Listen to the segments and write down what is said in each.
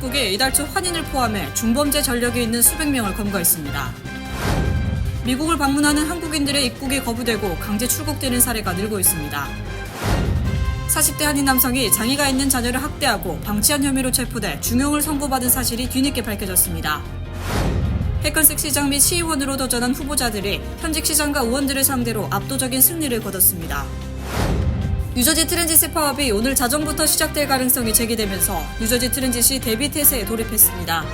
입국에 이달 초 환인을 포함해 중범죄 전력이 있는 수백 명을 검거했습니다. 미국을 방문하는 한국인들의 입국이 거부되고 강제 출국되는 사례가 늘고 있습니다. 40대 한인 남성이 장애가 있는 자녀를 학대하고 방치한 혐의로 체포돼 중형을 선고받은 사실이 뒤늦게 밝혀졌습니다. 해컨색 시장 및 시의원으로 도전한 후보자들이 현직 시장과 의원들을 상대로 압도적인 승리를 거뒀습니다. 뉴저지 트랜지트 파업이 오늘 자정부터 시작될 가능성이 제기되면서 뉴저지 트랜지시 대비 태세에 돌입했습니다.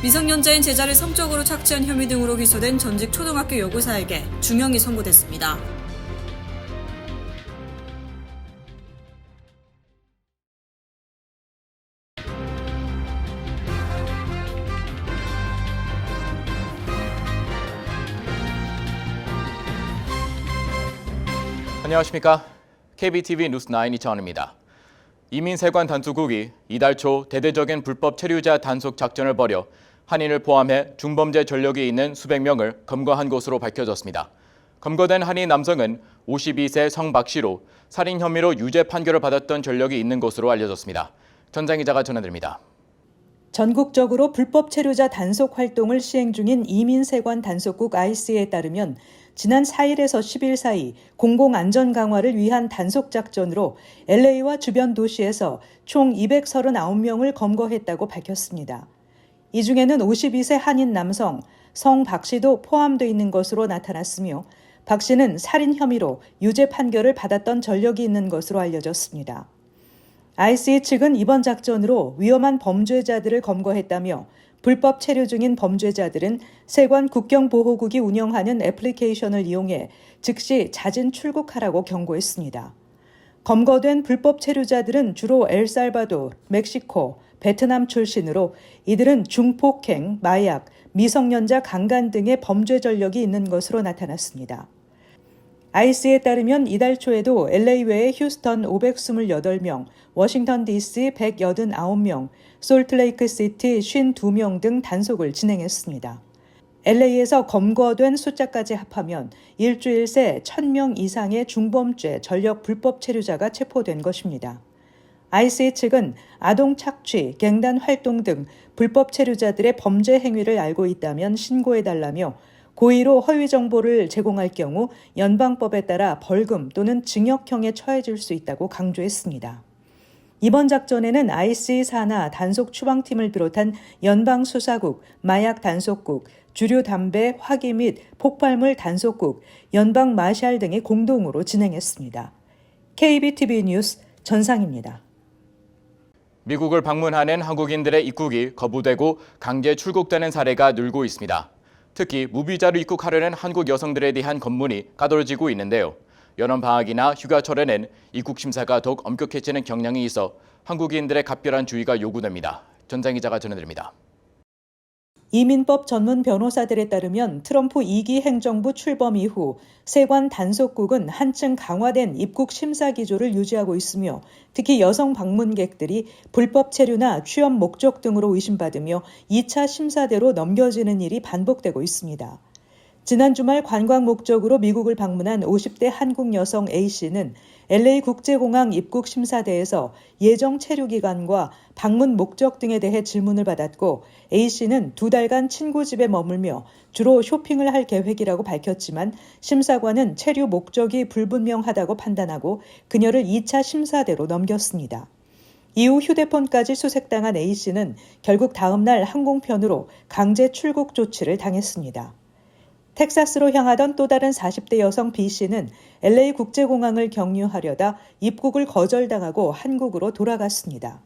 미성년자인 제자를 성적으로 착취한 혐의 등으로 기소된 전직 초등학교 여고사에게 중형이 선고됐습니다. 안녕하십니까. KBTV 뉴스9 이창원입니다. 이민세관 단속국이 이달 초 대대적인 불법 체류자 단속 작전을 벌여 한인을 포함해 중범죄 전력이 있는 수백 명을 검거한 것으로 밝혀졌습니다. 검거된 한인 남성은 52세 성 박 씨로 살인 혐의로 유죄 판결을 받았던 전력이 있는 것으로 알려졌습니다. 전장 기자가 전해드립니다. 전국적으로 불법 체류자 단속 활동을 시행 중인 이민세관 단속국 IC에 따르면 지난 4일에서 10일 사이 공공안전 강화를 위한 단속 작전으로 LA와 주변 도시에서 총 239명을 검거했다고 밝혔습니다. 이 중에는 52세 한인 남성 성 박 씨도 포함되어 있는 것으로 나타났으며 박 씨는 살인 혐의로 유죄 판결을 받았던 전력이 있는 것으로 알려졌습니다. ICE 측은 이번 작전으로 위험한 범죄자들을 검거했다며 불법 체류 중인 범죄자들은 세관 국경보호국이 운영하는 애플리케이션을 이용해 즉시 자진 출국하라고 경고했습니다. 검거된 불법 체류자들은 주로 엘살바도르, 멕시코, 베트남 출신으로 이들은 중폭행, 마약, 미성년자 강간 등의 범죄 전력이 있는 것으로 나타났습니다. IC에 따르면 이달 초에도 LA 외에 휴스턴 528명, 워싱턴 DC 189명, 솔트레이크 시티 52명 등 단속을 진행했습니다. LA에서 검거된 숫자까지 합하면 일주일 새 1,000명 이상의 중범죄 전력 불법 체류자가 체포된 것입니다. IC 측은 아동 착취, 갱단 활동 등 불법 체류자들의 범죄 행위를 알고 있다면 신고해달라며 고의로 허위 정보를 제공할 경우 연방법에 따라 벌금 또는 징역형에 처해질 수 있다고 강조했습니다. 이번 작전에는 IC 산하 단속 추방팀을 비롯한 연방수사국, 마약 단속국, 주류 담배, 화기 및 폭발물 단속국, 연방 마샬 등이 공동으로 진행했습니다. KBTV 뉴스 전상입니다. 미국을 방문하는 한국인들의 입국이 거부되고 강제 출국되는 사례가 늘고 있습니다. 특히 무비자로 입국하려는 한국 여성들에 대한 검문이 까다로워지고 있는데요. 여름방학이나 휴가철에는 입국 심사가 더욱 엄격해지는 경향이 있어 한국인들의 각별한 주의가 요구됩니다. 전장 기자가 전해드립니다. 이민법 전문 변호사들에 따르면 트럼프 2기 행정부 출범 이후 세관 단속국은 한층 강화된 입국 심사 기조를 유지하고 있으며 특히 여성 방문객들이 불법 체류나 취업 목적 등으로 의심받으며 2차 심사대로 넘겨지는 일이 반복되고 있습니다. 지난 주말 관광 목적으로 미국을 방문한 50대 한국 여성 A씨는 LA 국제공항 입국 심사대에서 예정 체류 기간과 방문 목적 등에 대해 질문을 받았고 A씨는 2달간 친구 집에 머물며 주로 쇼핑을 할 계획이라고 밝혔지만 심사관은 체류 목적이 불분명하다고 판단하고 그녀를 2차 심사대로 넘겼습니다. 이후 휴대폰까지 수색당한 A씨는 결국 다음 날 항공편으로 강제 출국 조치를 당했습니다. 텍사스로 향하던 또 다른 40대 여성 B씨는 LA 국제공항을 경유하려다 입국을 거절당하고 한국으로 돌아갔습니다.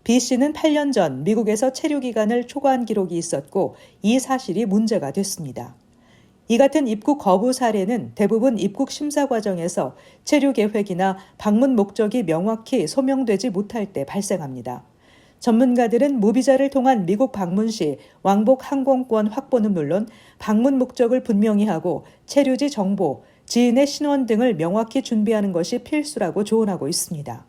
B씨는 8년 전 미국에서 체류 기간을 초과한 기록이 있었고 이 사실이 문제가 됐습니다. 이 같은 입국 거부 사례는 대부분 입국 심사 과정에서 체류 계획이나 방문 목적이 명확히 소명되지 못할 때 발생합니다. 전문가들은 무비자를 통한 미국 방문 시 왕복 항공권 확보는 물론 방문 목적을 분명히 하고 체류지 정보, 지인의 신원 등을 명확히 준비하는 것이 필수라고 조언하고 있습니다.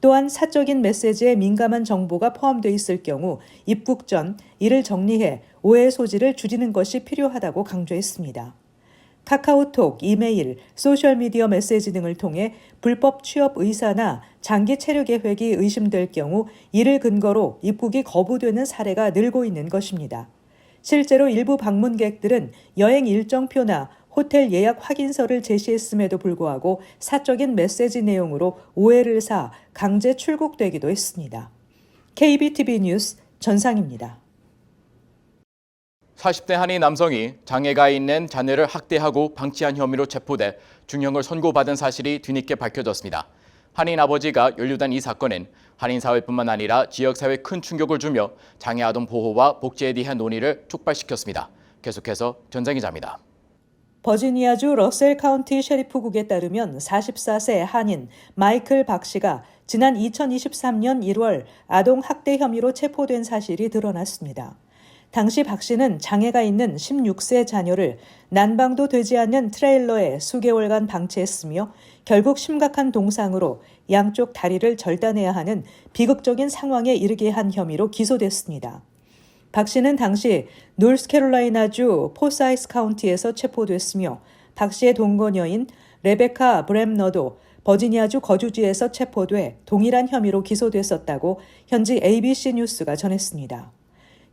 또한 사적인 메시지에 민감한 정보가 포함되어 있을 경우 입국 전 이를 정리해 오해 소지를 줄이는 것이 필요하다고 강조했습니다. 카카오톡, 이메일, 소셜미디어 메시지 등을 통해 불법 취업 의사나 장기 체류 계획이 의심될 경우 이를 근거로 입국이 거부되는 사례가 늘고 있는 것입니다. 실제로 일부 방문객들은 여행 일정표나 호텔 예약 확인서를 제시했음에도 불구하고 사적인 메시지 내용으로 오해를 사 강제 출국되기도 했습니다. KBTV 뉴스 전상입니다. 40대 한인 남성이 장애가 있는 자녀를 학대하고 방치한 혐의로 체포돼 중형을 선고받은 사실이 뒤늦게 밝혀졌습니다. 한인 아버지가 연루된 이 사건은 한인 사회뿐만 아니라 지역사회에 큰 충격을 주며 장애 아동 보호와 복지에 대한 논의를 촉발시켰습니다. 계속해서 전장 기자입니다. 버지니아주 러셀 카운티 셰리프국에 따르면 44세 한인 마이클 박 씨가 지난 2023년 1월 아동 학대 혐의로 체포된 사실이 드러났습니다. 당시 박 씨는 장애가 있는 16세 자녀를 난방도 되지 않는 트레일러에 수개월간 방치했으며 결국 심각한 동상으로 양쪽 다리를 절단해야 하는 비극적인 상황에 이르게 한 혐의로 기소됐습니다. 박 씨는 당시 노스캐롤라이나주 포사이스 카운티에서 체포됐으며 박 씨의 동거녀인 레베카 브램너도 버지니아주 거주지에서 체포돼 동일한 혐의로 기소됐었다고 현지 ABC 뉴스가 전했습니다.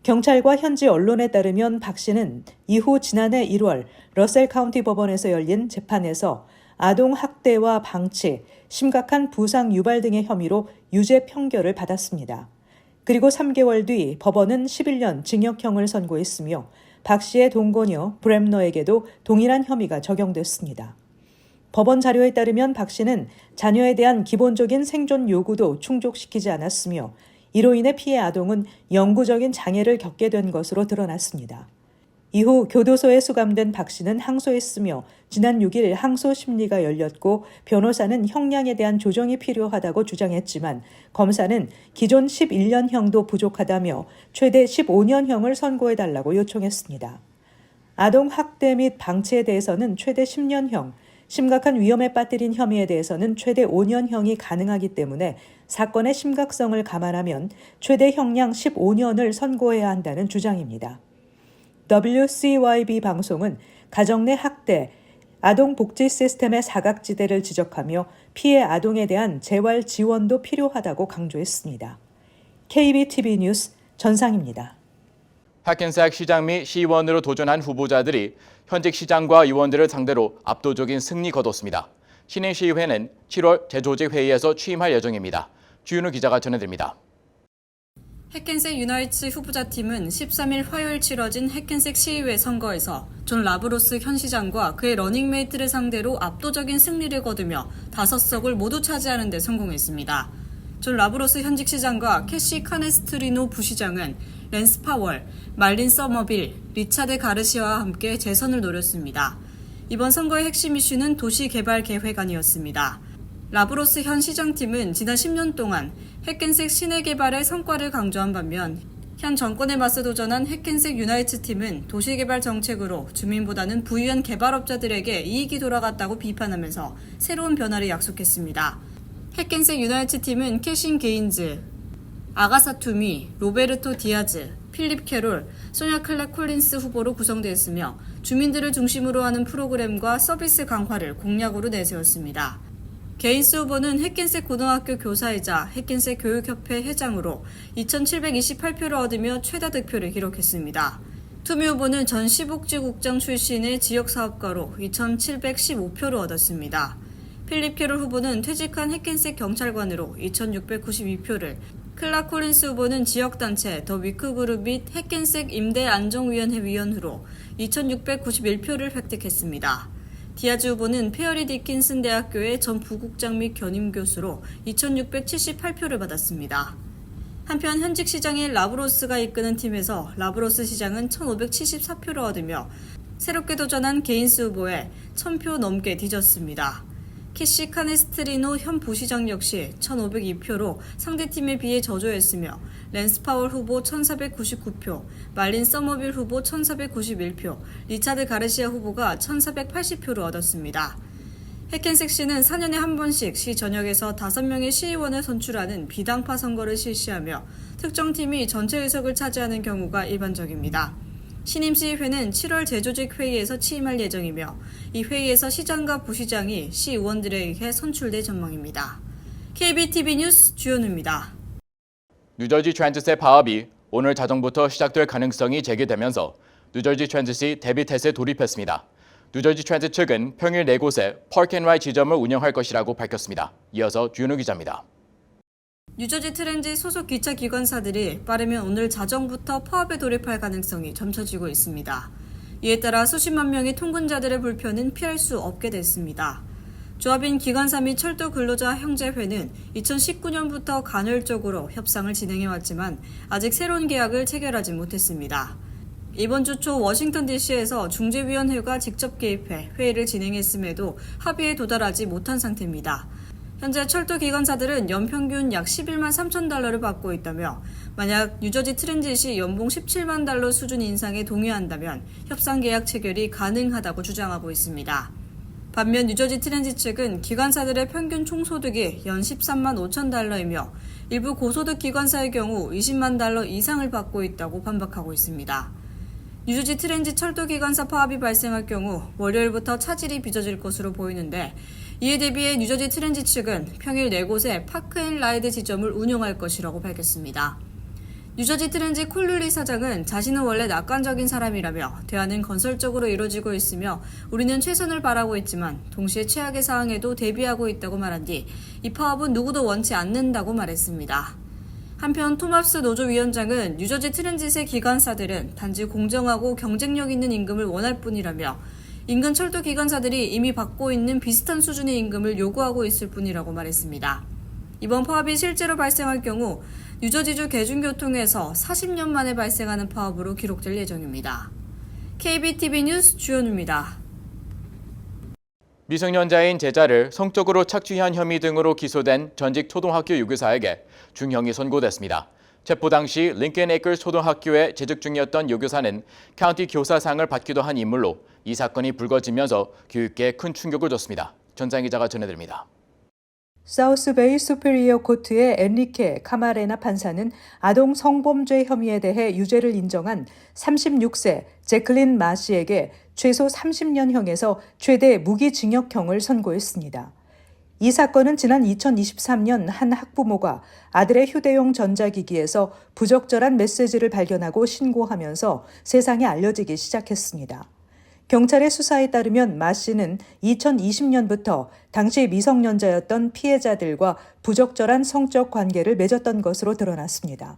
경찰과 현지 언론에 따르면 박 씨는 이후 지난해 1월 러셀 카운티 법원에서 열린 재판에서 아동 학대와 방치, 심각한 부상 유발 등의 혐의로 유죄 판결을 받았습니다. 그리고 3개월 뒤 법원은 11년 징역형을 선고했으며 박 씨의 동거녀 브램너에게도 동일한 혐의가 적용됐습니다. 법원 자료에 따르면 박 씨는 자녀에 대한 기본적인 생존 요구도 충족시키지 않았으며 이로 인해 피해 아동은 영구적인 장애를 겪게 된 것으로 드러났습니다. 이후 교도소에 수감된 박 씨는 항소했으며 지난 6일 항소 심리가 열렸고 변호사는 형량에 대한 조정이 필요하다고 주장했지만 검사는 기존 11년형도 부족하다며 최대 15년형을 선고해달라고 요청했습니다. 아동 학대 및 방치에 대해서는 최대 10년형, 심각한 위험에 빠뜨린 혐의에 대해서는 최대 5년형이 가능하기 때문에 사건의 심각성을 감안하면 최대 형량 15년을 선고해야 한다는 주장입니다. WCYB 방송은 가정 내 학대, 아동 복지 시스템의 사각지대를 지적하며 피해 아동에 대한 재활 지원도 필요하다고 강조했습니다. KBTV 뉴스 전상입니다. 해켄색 시장 및 시의원으로 도전한 후보자들이 현직 시장과 의원들을 상대로 압도적인 승리 거뒀습니다. 신흥시의회는 7월 재조직 회의에서 취임할 예정입니다. 주윤우 기자가 전해드립니다. 해켄색 유나이츠 후보자팀은 13일 화요일 치러진 해켄색 시의회 선거에서 존 라브로스 현 시장과 그의 러닝메이트를 상대로 압도적인 승리를 거두며 5석을 모두 차지하는 데 성공했습니다. 존 라브로스 현직 시장과 캐시 카네스트리노 부시장은 랜스 파월, 말린 서머빌, 리차드 가르시아와 함께 재선을 노렸습니다. 이번 선거의 핵심 이슈는 도시개발계획안이었습니다. 라브로스 현 시장팀은 지난 10년 동안 해켄색 시내 개발의 성과를 강조한 반면 현 정권에 맞서 도전한 해켄색 유나이츠 팀은 도시개발 정책으로 주민보다는 부유한 개발업자들에게 이익이 돌아갔다고 비판하면서 새로운 변화를 약속했습니다. 해켄색 유나이츠 팀은 캐신 게인즈, 아가사 투미, 로베르토 디아즈, 필립 캐롤, 소냐 클렉 콜린스 후보로 구성되었으며 주민들을 중심으로 하는 프로그램과 서비스 강화를 공약으로 내세웠습니다. 게인스 후보는 해켄색 고등학교 교사이자 해켄색 교육협회 회장으로 2,728표를 얻으며 최다 득표를 기록했습니다. 투미 후보는 전 시복지국장 출신의 지역사업가로 2,715표를 얻었습니다. 필립 캐롤 후보는 퇴직한 해켄색 경찰관으로 2,692표를, 클라 콜린스 후보는 지역단체 더 위크그룹 및 해켄색 임대안정위원회 위원으로 2,691표를 획득했습니다. 디아즈 후보는 페어리 디킨슨 대학교의 전 부국장 및 견임교수로 2,678표를 받았습니다. 한편 현직 시장인 라브로스가 이끄는 팀에서 라브로스 시장은 1,574표를 얻으며 새롭게 도전한 게인스 후보에 1,000표 넘게 뒤졌습니다. 캐시 카네스트리노 현 부시장 역시 1,502표로 상대팀에 비해 저조했으며 랜스 파월 후보 1,499표, 말린 서머빌 후보 1,491표, 리차드 가르시아 후보가 1,480표를 얻었습니다. 해켄색시는 4년에 한 번씩 시 전역에서 5명의 시의원을 선출하는 비당파 선거를 실시하며 특정 팀이 전체 의석을 차지하는 경우가 일반적입니다. 신임시 회는 7월 재조직 회의에서 취임할 예정이며 이 회의에서 시장과 부시장이 시 의원들에 의해 선출될 전망입니다. KBTV 뉴스 주현우입니다. 뉴저지 트랜짓의 파업이 오늘 자정부터 시작될 가능성이 제기되면서 뉴저지 트랜짓이 대비 태세에 돌입했습니다. 뉴저지 트랜짓 측은 평일 4곳에 파크앤라이드 지점을 운영할 것이라고 밝혔습니다. 이어서 주현우 기자입니다. 뉴저지 트랜짓 소속 기차 기관사들이 빠르면 오늘 자정부터 파업에 돌입할 가능성이 점쳐지고 있습니다. 이에 따라 수십만 명의 통근자들의 불편은 피할 수 없게 됐습니다. 조합인 기관사 및 철도 근로자 형제회는 2019년부터 간헐적으로 협상을 진행해왔지만 아직 새로운 계약을 체결하지 못했습니다. 이번 주 초 워싱턴 DC에서 중재위원회가 직접 개입해 회의를 진행했음에도 합의에 도달하지 못한 상태입니다. 현재 철도 기관사들은 연평균 약 11만 3천 달러를 받고 있다며 만약 뉴저지 트랜짓이 연봉 17만 달러 수준 인상에 동의한다면 협상 계약 체결이 가능하다고 주장하고 있습니다. 반면 뉴저지 트랜짓 측은 기관사들의 평균 총소득이 연 13만 5천 달러이며 일부 고소득 기관사의 경우 20만 달러 이상을 받고 있다고 반박하고 있습니다. 뉴저지 트랜짓 철도 기관사 파업이 발생할 경우 월요일부터 차질이 빚어질 것으로 보이는데 이에 대비해 뉴저지 트랜짓 측은 평일 4곳에 파크앤라이드 지점을 운영할 것이라고 밝혔습니다. 뉴저지 트랜짓 콜룰리 사장은 자신은 원래 낙관적인 사람이라며 대화는 건설적으로 이루어지고 있으며 우리는 최선을 바라고 있지만 동시에 최악의 상황에도 대비하고 있다고 말한 뒤 이 파업은 누구도 원치 않는다고 말했습니다. 한편 토마스 노조위원장은 뉴저지 트랜짓의 기관사들은 단지 공정하고 경쟁력 있는 임금을 원할 뿐이라며 인근 철도 기관사들이 이미 받고 있는 비슷한 수준의 임금을 요구하고 있을 뿐이라고 말했습니다. 이번 파업이 실제로 발생할 경우 뉴저지주 대중교통에서 40년 만에 발생하는 파업으로 기록될 예정입니다. KBTV 뉴스 주현우입니다. 미성년자인 제자를 성적으로 착취한 혐의 등으로 기소된 전직 초등학교 유교사에게 중형이 선고됐습니다. 체포 당시 링컨 에이클 초등학교에 재직 중이었던 유교사는 카운티 교사상을 받기도 한 인물로 이 사건이 불거지면서 교육계에 큰 충격을 줬습니다. 전상 기자가 전해드립니다. 사우스베이 수페리어 코트의 엔리케 카마레나 판사는 아동 성범죄 혐의에 대해 유죄를 인정한 36세 제클린 마 씨에게 최소 30년형에서 최대 무기징역형을 선고했습니다. 이 사건은 지난 2023년 한 학부모가 아들의 휴대용 전자기기에서 부적절한 메시지를 발견하고 신고하면서 세상에 알려지기 시작했습니다. 경찰의 수사에 따르면 마 씨는 2020년부터 당시 미성년자였던 피해자들과 부적절한 성적 관계를 맺었던 것으로 드러났습니다.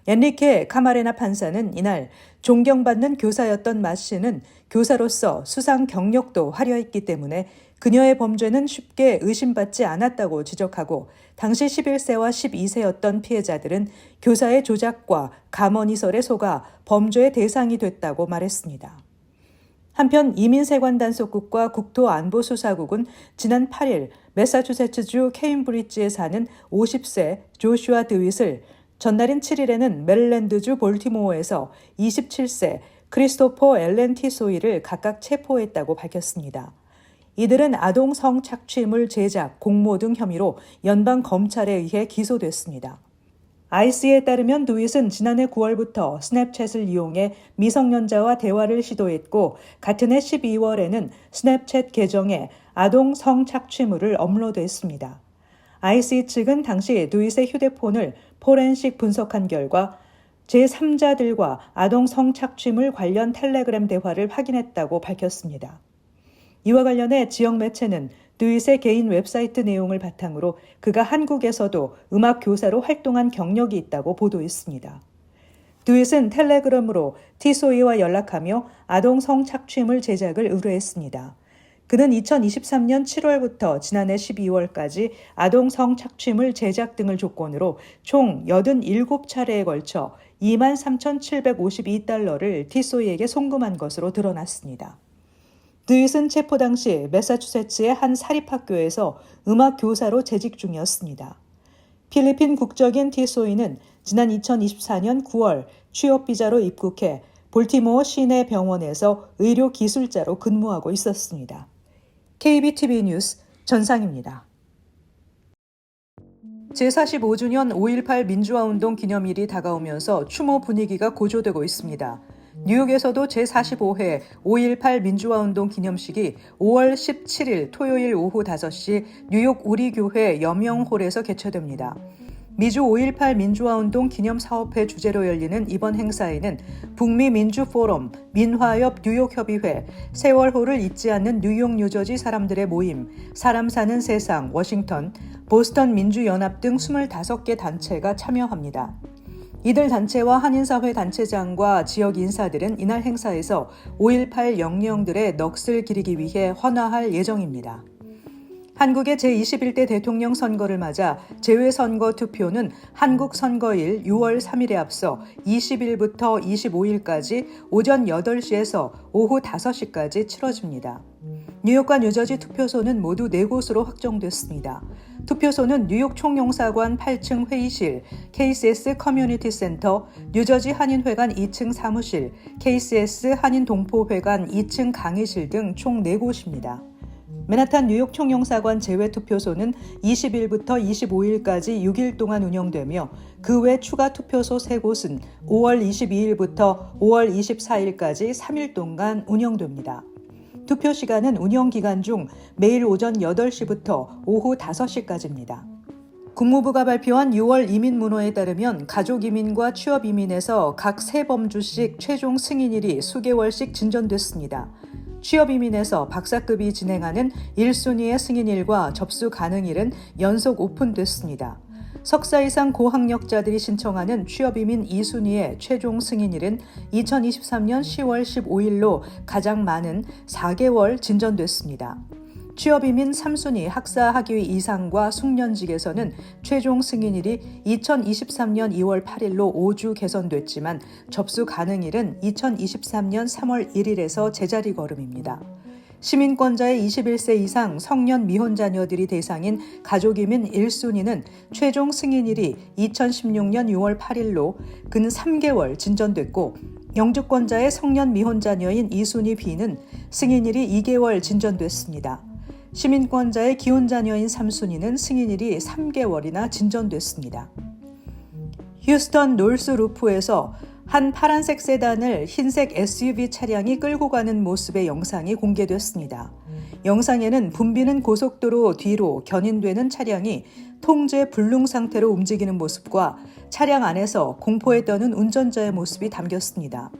엔리케 카마레나 판사는 이날 존경받는 교사였던 마 씨는 교사로서 수상 경력도 화려했기 때문에 그녀의 범죄는 쉽게 의심받지 않았다고 지적하고 당시 11세와 12세였던 피해자들은 교사의 조작과 가머니설에 속아 범죄의 대상이 됐다고 말했습니다. 한편 이민세관 단속국과 국토안보수사국은 지난 8일 매사추세츠주 케임브리지에 사는 50세 조슈아 드윗을 전날인 7일에는 메릴랜드주 볼티모어에서 27세 크리스토퍼 엘렌 티소이를 각각 체포했다고 밝혔습니다. 이들은 아동 성착취물 제작, 공모 등 혐의로 연방 검찰에 의해 기소됐습니다. IC에 따르면 드윗은 지난해 9월부터 스냅챗을 이용해 미성년자와 대화를 시도했고 같은 해 12월에는 스냅챗 계정에 아동 성착취물을 업로드했습니다. IC 측은 당시 드윗의 휴대폰을 포렌식 분석한 결과 제3자들과 아동 성착취물 관련 텔레그램 대화를 확인했다고 밝혔습니다. 이와 관련해 지역 매체는 드윗의 개인 웹사이트 내용을 바탕으로 그가 한국에서도 음악 교사로 활동한 경력이 있다고 보도했습니다. 드윗은 텔레그램으로 티소이와 연락하며 아동 성착취물 제작을 의뢰했습니다. 그는 2023년 7월부터 지난해 12월까지 아동 성착취물 제작 등을 조건으로 총 87차례에 걸쳐 23,752달러를 티소이에게 송금한 것으로 드러났습니다. 드윗은 체포 당시 매사추세츠의 한 사립학교에서 음악 교사로 재직 중이었습니다. 필리핀 국적인 티소이는 지난 2024년 9월 취업 비자로 입국해 볼티모어 시내 병원에서 의료 기술자로 근무하고 있었습니다. KBTV 뉴스 전상입니다. 제45주년 5.18 민주화운동 기념일이 다가오면서 추모 분위기가 고조되고 있습니다. 뉴욕에서도 제45회 5.18 민주화운동 기념식이 5월 17일 토요일 오후 5시 뉴욕 우리교회 여명홀에서 개최됩니다. 미주 5.18 민주화운동 기념사업회 주제로 열리는 이번 행사에는 북미 민주포럼, 민화협 뉴욕협의회, 세월호를 잊지 않는 뉴욕 뉴저지 사람들의 모임, 사람 사는 세상, 워싱턴, 보스턴 민주연합 등 25개 단체가 참여합니다. 이들 단체와 한인사회 단체장과 지역 인사들은 이날 행사에서 5.18 영령들의 넋을 기리기 위해 헌화할 예정입니다. 한국의 제21대 대통령 선거를 맞아 재외선거 투표는 한국 선거일 6월 3일에 앞서 20일부터 25일까지 오전 8시에서 오후 5시까지 치러집니다. 뉴욕과 뉴저지 투표소는 모두 4곳으로 확정됐습니다. 투표소는 뉴욕 총영사관 8층 회의실, KCS 커뮤니티 센터, 뉴저지 한인회관 2층 사무실, KCS 한인동포회관 2층 강의실 등 총 4곳입니다. 맨하탄 뉴욕 총영사관 제외투표소는 20일부터 25일까지 6일 동안 운영되며 그 외 추가 투표소 3곳은 5월 22일부터 5월 24일까지 3일 동안 운영됩니다. 투표 시간은 운영 기간 중 매일 오전 8시부터 오후 5시까지입니다. 국무부가 발표한 6월 이민문호에 따르면 가족이민과 취업이민에서 각 3범주씩 최종 승인일이 수개월씩 진전됐습니다. 취업이민에서 박사급이 진행하는 1순위의 승인일과 접수 가능일은 연속 오픈됐습니다. 석사 이상 고학력자들이 신청하는 취업이민 2순위의 최종 승인일은 2023년 10월 15일로 가장 많은 4개월 진전됐습니다. 취업이민 3순위 학사 학위 이상과 숙련직에서는 최종 승인일이 2023년 2월 8일로 5주 개선됐지만 접수 가능일은 2023년 3월 1일에서 제자리 걸음입니다. 시민권자의 21세 이상 성년 미혼 자녀들이 대상인 가족이민 1순위는 최종 승인일이 2016년 6월 8일로 근 3개월 진전됐고 영주권자의 성년 미혼 자녀인 2순위 B는 승인일이 2개월 진전됐습니다. 시민권자의 기혼 자녀인 3순위는 승인일이 3개월이나 진전됐습니다. 휴스턴 노스루프에서 한 파란색 세단을 흰색 SUV 차량이 끌고 가는 모습의 영상이 공개됐습니다. 영상에는 붐비는 고속도로 뒤로 견인되는 차량이 통제 불능 상태로 움직이는 모습과 차량 안에서 공포에 떠는 운전자의 모습이 담겼습니다.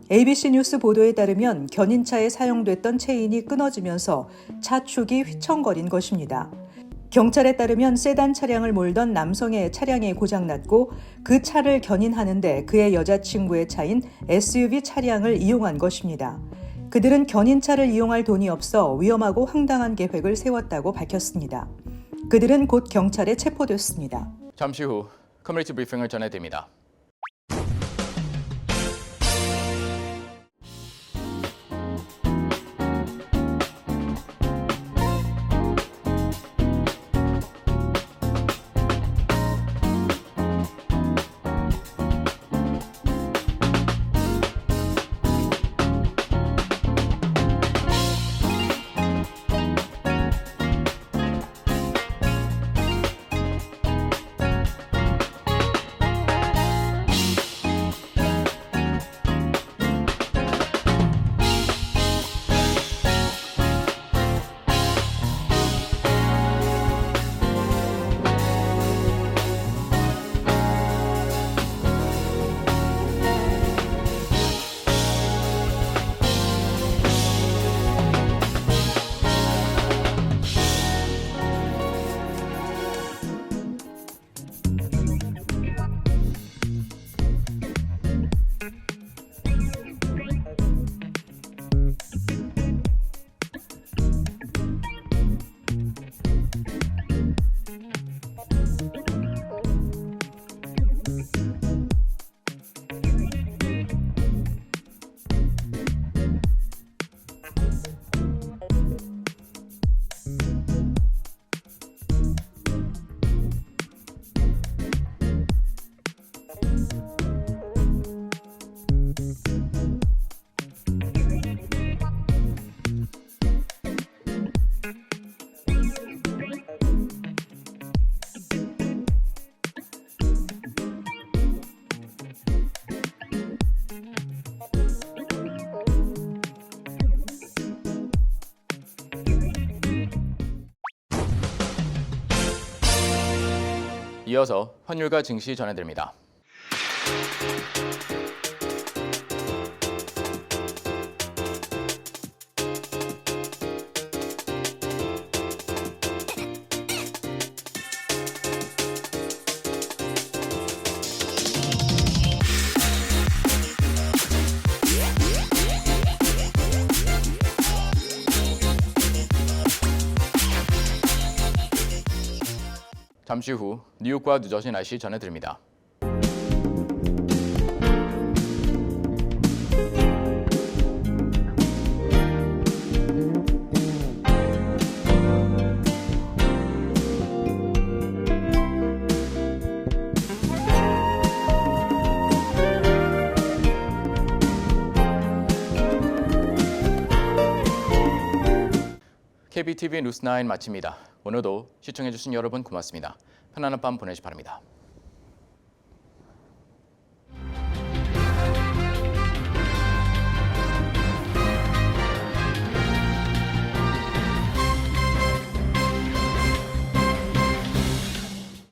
ABC 뉴스 보도에 따르면 견인차에 사용됐던 체인이 끊어지면서 차축이 휘청거린 것입니다. 경찰에 따르면 세단 차량을 몰던 남성의 차량이 고장났고 그 차를 견인하는데 그의 여자친구의 차인 SUV 차량을 이용한 것입니다. 그들은 견인차를 이용할 돈이 없어 위험하고 황당한 계획을 세웠다고 밝혔습니다. 그들은 곧 경찰에 체포됐습니다. 잠시 후 커뮤니티 브리핑을 전해드립니다. 이어서 환율과 증시 전해드립니다. 잠시 후 뉴욕과 뉴저지 날씨 전해드립니다. KBTV 뉴스9 마칩니다. 오늘도 시청해주신 여러분 고맙습니다. 편안한 밤 보내시 바랍니다.